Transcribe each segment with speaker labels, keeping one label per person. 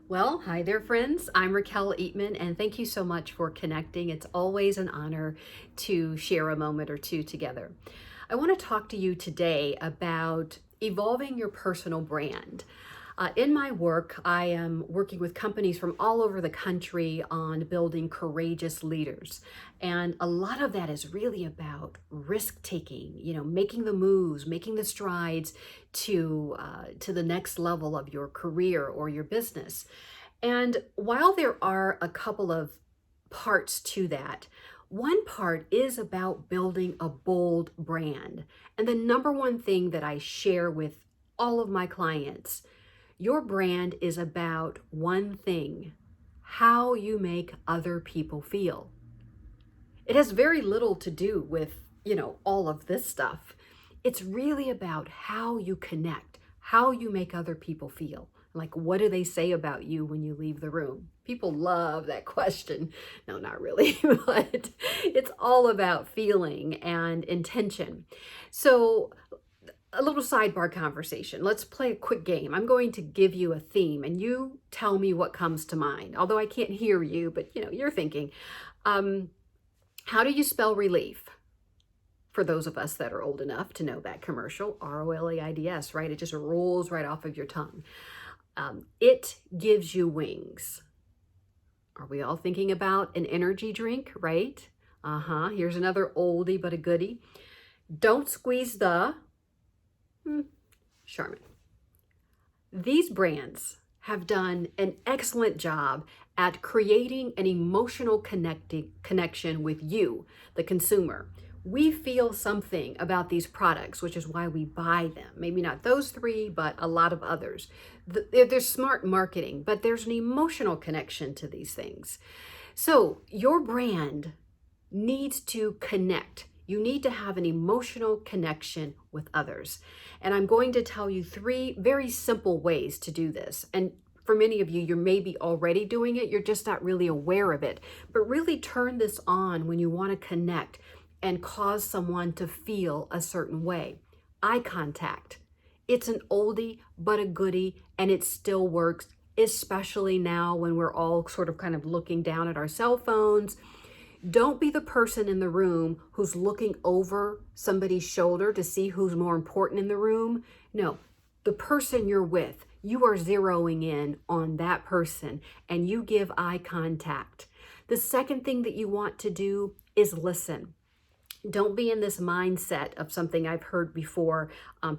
Speaker 1: Well, hi there, friends. I'm Raquel Eatman, and thank you so much for connecting. It's always an honor to share a moment or two together. I want to talk to you today about evolving your personal brand. In my work, I am working with companies from all over the country on building courageous leaders. And a lot of that is really about risk taking, making the moves, making the strides to the next level of your career or your business. And while there are a couple of parts to that, one part is about building a bold brand. And the number one thing that I share with all of my clients, your brand is about one thing: how you make other people feel. It has very little to do with, all of this stuff. It's really about how you connect, how you make other people feel. Like, what do they say about you when you leave the room? People love that question. No, not really, but it's all about feeling and intention. So, a little sidebar conversation. Let's play a quick game. I'm going to give you a theme and you tell me what comes to mind. Although I can't hear you, but you're thinking. Um, how do you spell relief? For those of us that are old enough to know that commercial, ROLAIDS, right? It just rolls right off of your tongue. It gives you wings. Are we all thinking about an energy drink, right? Here's another oldie but a goodie. Don't squeeze the Charmin. These brands have done an excellent job at creating an emotional connection with you, the consumer. We feel something about these products, which is why we buy them. Maybe not those three, but a lot of others. There's smart marketing, but there's an emotional connection to these things. So your brand needs to connect. You need to have an emotional connection with others. And I'm going to tell you three very simple ways to do this. And for many of you, you're maybe already doing it, you're just not really aware of it. But really turn this on when you want to connect and cause someone to feel a certain way. Eye contact. It's an oldie but a goodie, and it still works, especially now when we're all sort of kind of looking down at our cell phones. Don't be the person in the room who's looking over somebody's shoulder to see who's more important in the room. No, the person you're with, you are zeroing in on that person and you give eye contact. The second thing that you want to do is listen. Don't be in this mindset of something I've heard before.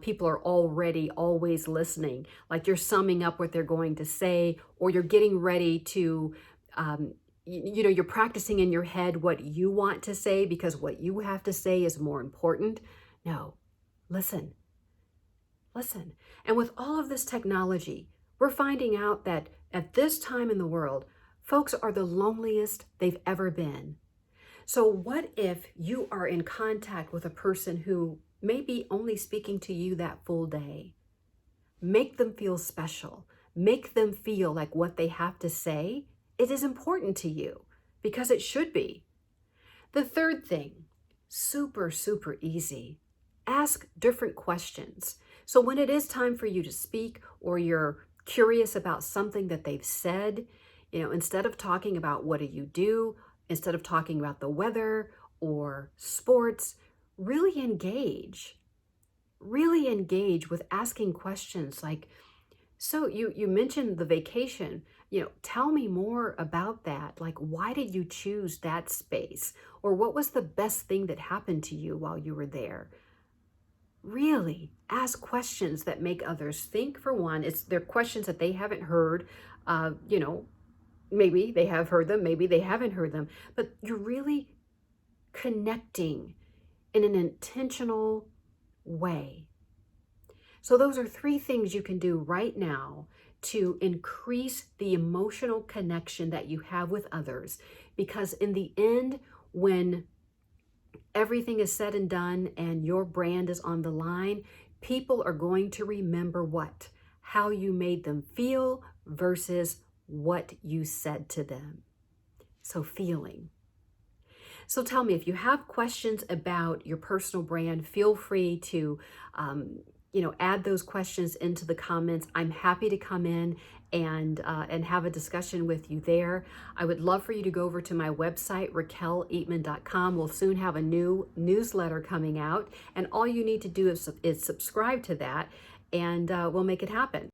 Speaker 1: People are already always listening, like you're summing up what they're going to say, or you're getting ready to you're practicing in your head what you want to say because what you have to say is more important. No, listen. And with all of this technology, we're finding out that at this time in the world, folks are the loneliest they've ever been. So what if you are in contact with a person who may be only speaking to you that full day? Make them feel special. Make them feel like what they have to say, it is important to you, because it should be. The third thing, super, super easy. Ask different questions. So when it is time for you to speak, or you're curious about something that they've said, instead of talking about what do you do, instead of talking about the weather or sports, really engage. Really engage with asking questions like, so you mentioned the vacation, tell me more about that. Like, why did you choose that space? Or what was the best thing that happened to you while you were there? Really ask questions that make others think. For one, they're questions that they haven't heard. Maybe they have heard them, maybe they haven't heard them, but you're really connecting in an intentional way. So those are three things you can do right now to increase the emotional connection that you have with others. Because in the end, when everything is said and done and your brand is on the line, people are going to remember what? How you made them feel versus what you said to them. So feeling. So tell me, if you have questions about your personal brand, feel free to add those questions into the comments. I'm happy to come in and have a discussion with you there. I would love for you to go over to my website, RaquelEatman.com. We'll soon have a new newsletter coming out, and all you need to do is subscribe to that, and we'll make it happen.